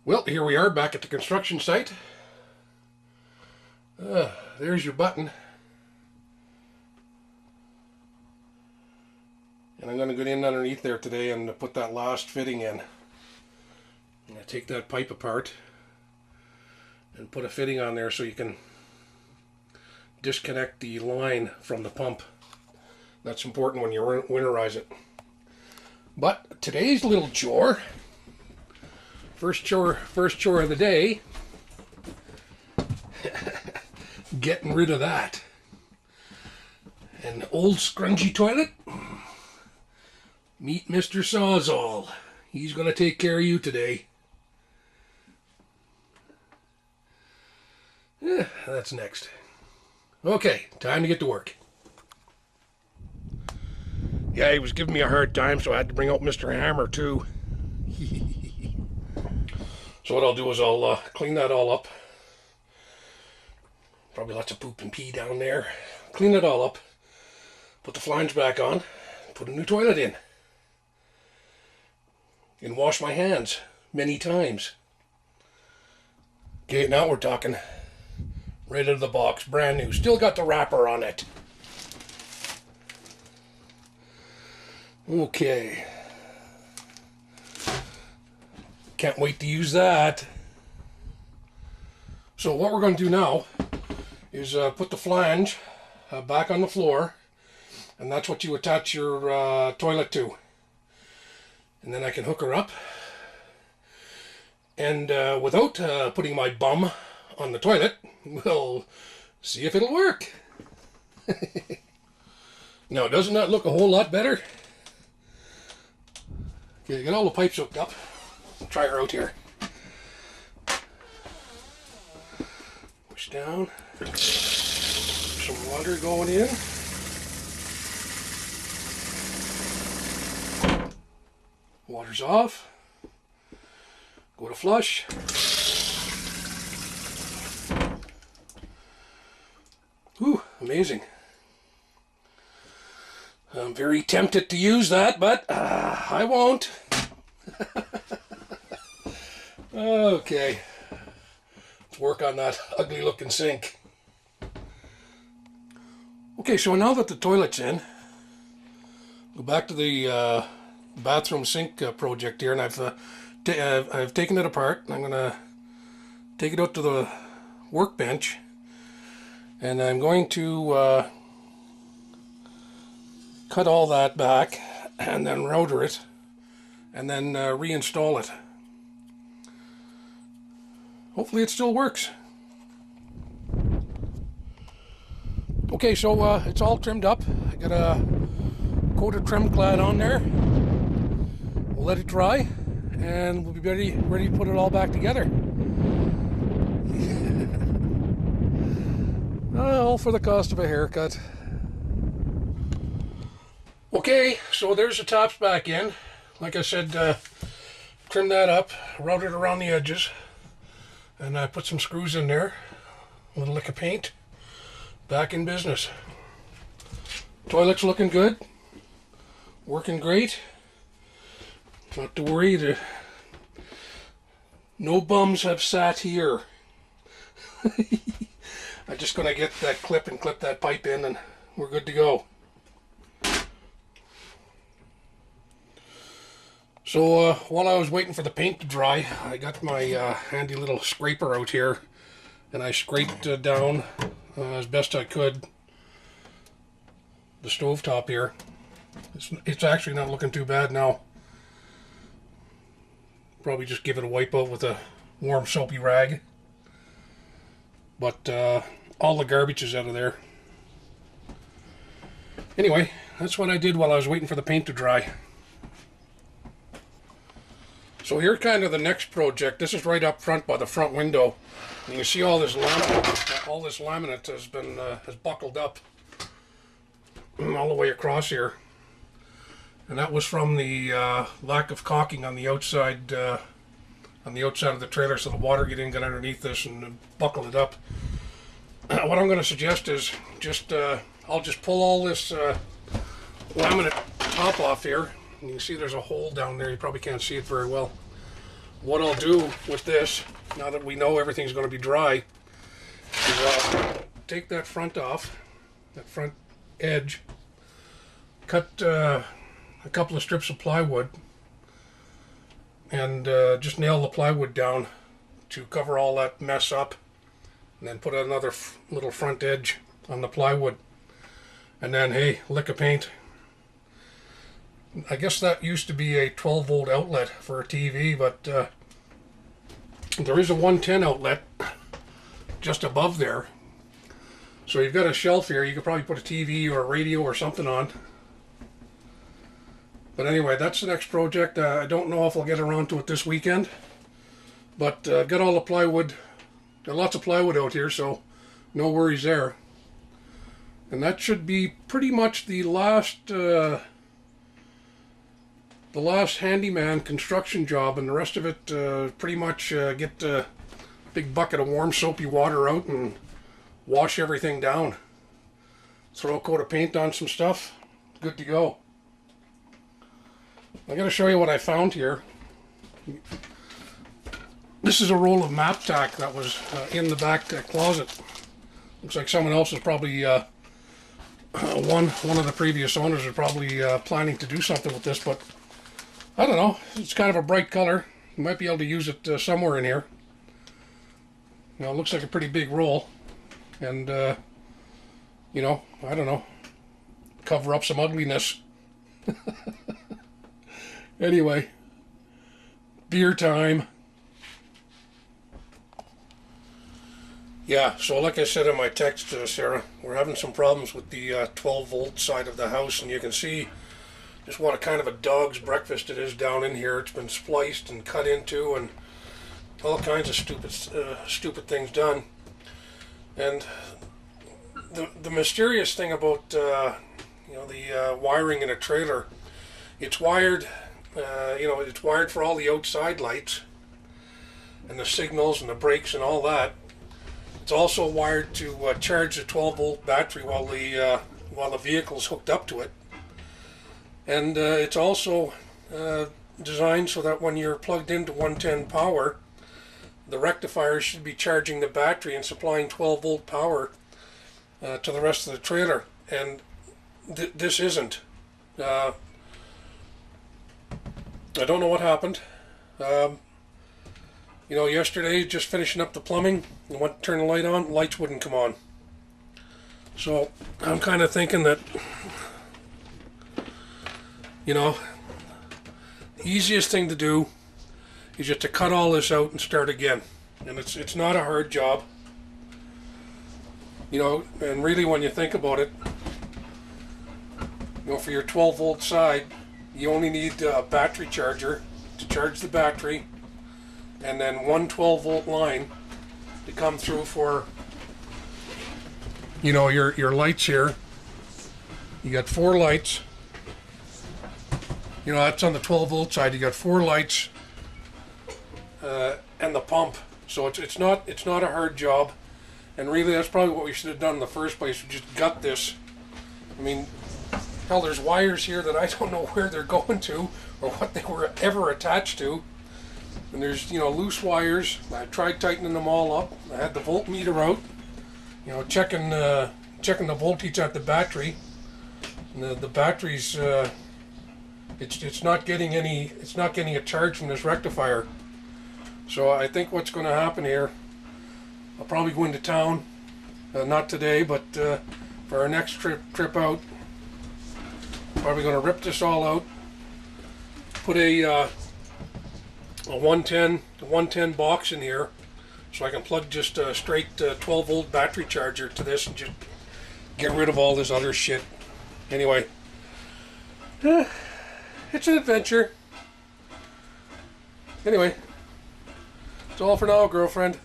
Well, here we are back at the construction site. There's your button. And I'm going to go in underneath there today and put that last fitting in. I'm going to take that pipe apart and put a fitting on there so you can disconnect the line from the pump. That's important when you winterize it. But today's little chore, first chore of the day, getting rid of that. An old scrungy toilet. Meet Mr. Sawzall. He's going to take care of you today. That's next. Okay, time to get to work. Yeah, he was giving me a hard time, so I had to bring out Mr. Hammer too. So what I'll do is I'll clean that all up. Probably lots of poop and pee down there. Clean it all up. Put the flange back on. Put a new toilet in. And wash my hands many times. Okay, now we're talking. Right out of the box, brand new. Still got the wrapper on it. Okay. Can't wait to use that. So what we're going to do now is put the flange back on the floor, and that's what you attach your toilet to. And then I can hook her up, and without putting my bum on the toilet, we'll see if it'll work. Now, doesn't that look a whole lot better? Okay, get all the pipes hooked up. Try her out here. Push down. Some water going in. Water's off. Go to flush. Whew, amazing. I'm very tempted to use that, but I won't. Okay. Let's work on that ugly looking sink. Okay, so now that the toilet's in, go back to the bathroom sink project here, and I've taken it apart. I'm going to take it out to the workbench, and I'm going to cut all that back and then router it and then reinstall it. Hopefully it still works. Okay, so it's all trimmed up. I got a coat of trim clad on there. We'll let it dry and we'll be ready to put it all back together. All for the cost of a haircut. Okay, so there's the tops back in. Like I said, trim that up, routed around the edges, and I put some screws in there, a little lick of paint. Back in business. Toilet's looking good, working great. Not to worry, no bums have sat here. I'm just going to get that clip and clip that pipe in, and we're good to go. So while I was waiting for the paint to dry, I got my handy little scraper out here, and I scraped down as best I could the stovetop here. It's actually not looking too bad now. Probably just give it a wipe out with a warm soapy rag. But all the garbage is out of there. Anyway, that's what I did while I was waiting for the paint to dry. So here's kind of the next project. This is right up front by the front window. And you can see all this laminate. All this laminate has buckled up all the way across here. And that was from the lack of caulking on the outside of the trailer, so the water got underneath this and buckled it up. What I'm going to suggest is I'll just pull all this laminate top off here. You can see there's a hole down there. You probably can't see it very well. what I'll do with this, now that we know everything's going to be dry, is I'll take that front off, that front edge, cut a couple of strips of plywood, and just nail the plywood down to cover all that mess up, and then put another little front edge on the plywood, and then hey, lick of paint. I guess that used to be a 12 volt outlet for a TV, but there is a 110 outlet just above there. So you've got a shelf here, you could probably put a TV or a radio or something on. But anyway, that's the next project. I don't know if I'll get around to it this weekend, but got all the plywood, got lots of plywood out here, so no worries there. And that should be pretty much the last handyman construction job, and the rest of it pretty much get a big bucket of warm soapy water out and wash everything down. Throw a coat of paint on some stuff, good to go. I'm going to show you what I found here. This is a roll of map tack that was in the back closet. Looks like someone else is probably one of the previous owners is probably planning to do something with this, but I don't know. It's kind of a bright color. You might be able to use it somewhere in here. Now, it looks like a pretty big roll, and you know, I don't know, cover up some ugliness. Anyway, beer time. Yeah, so like I said in my text, Sarah, we're having some problems with the 12 volt side of the house, and you can see just what a kind of a dog's breakfast it is down in here. It's been spliced and cut into, and all kinds of stupid things done. And the mysterious thing about you know, the wiring in a trailer, it's wired. You know, it's wired for all the outside lights and the signals and the brakes and all that. It's also wired to charge the 12 volt battery while the vehicle's hooked up to it. And it's also designed so that when you're plugged into 110 power, the rectifier should be charging the battery and supplying 12 volt power to the rest of the trailer. And this isn't. I don't know what happened. You know, yesterday, just finishing up the plumbing, I went to turn the light on, lights wouldn't come on. So I'm kind of thinking that, you know, the easiest thing to do is just to cut all this out and start again. And it's not a hard job. You know, and really when you think about it, you know, for your 12 volt side, you only need a battery charger to charge the battery, and then one 12 volt line to come through for, you know, your lights here. You got 4 lights. You know, that's on the 12 volt side. You got 4 lights and the pump. So it's not a hard job. And really, that's probably what we should have done in the first place. We just gut this. I mean, hell, there's wires here that I don't know where they're going to or what they were ever attached to. And there's, you know, loose wires. I tried tightening them all up. I had the voltmeter out, you know, checking the voltage at the battery. And the battery's it's not getting a charge from this rectifier. So I think what's going to happen here, I'll probably go into town, not today, but for our next trip out. Probably going to rip this all out, put a 110 box in here, so I can plug just a straight 12 volt battery charger to this and just get rid of all this other shit. Anyway, it's an adventure. Anyway, that's all for now, girlfriend.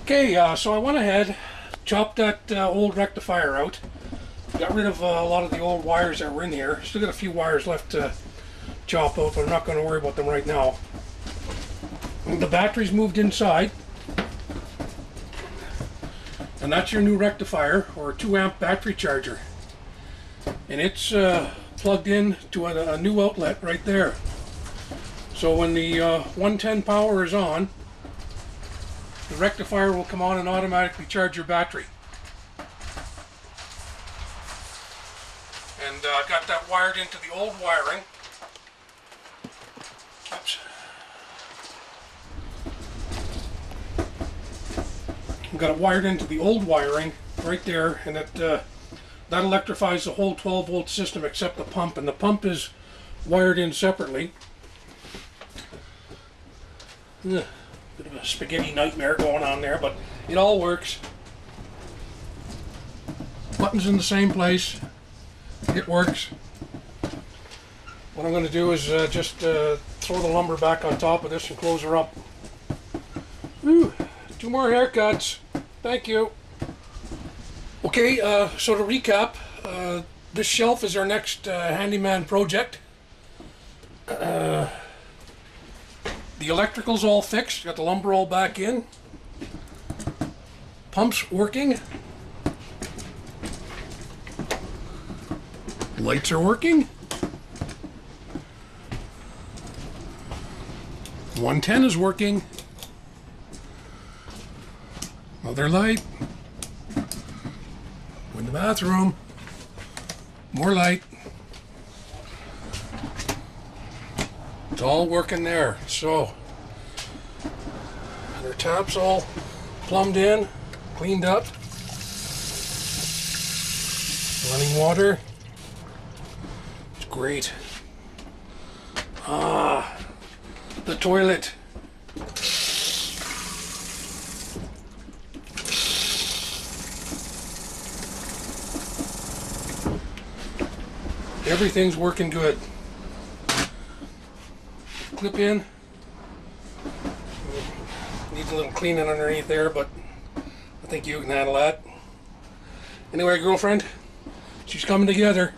Okay, so I went ahead, chopped that old rectifier out. Got rid of a lot of the old wires that were in here. Still got a few wires left to chop out, but I'm not going to worry about them right now. The battery's moved inside. And that's your new rectifier, or 2 amp battery charger. And it's plugged in to a new outlet right there. So when the 110 power is on, the rectifier will come on and automatically charge your battery. And I got that wired into the old wiring. Oops. I've got it wired into the old wiring right there, and that electrifies the whole 12 volt system except the pump, and the pump is wired in separately. Ugh, bit of a spaghetti nightmare going on there, but it all works. Buttons in the same place. It works. What I'm going to do is just throw the lumber back on top of this and close her up. Whew, 2 more haircuts. Thank you. Okay, so to recap, this shelf is our next handyman project. The electrical's all fixed. Got the lumber all back in. Pump's working. Lights are working. 110 is working. Another light. Go in the bathroom. More light. It's all working there. So, their tap's all plumbed in, cleaned up. Running water. It's great. Ah, the toilet. Everything's working good. Clip in. Needs a little cleaning underneath there, but I think you can handle that. Anyway, girlfriend, she's coming together.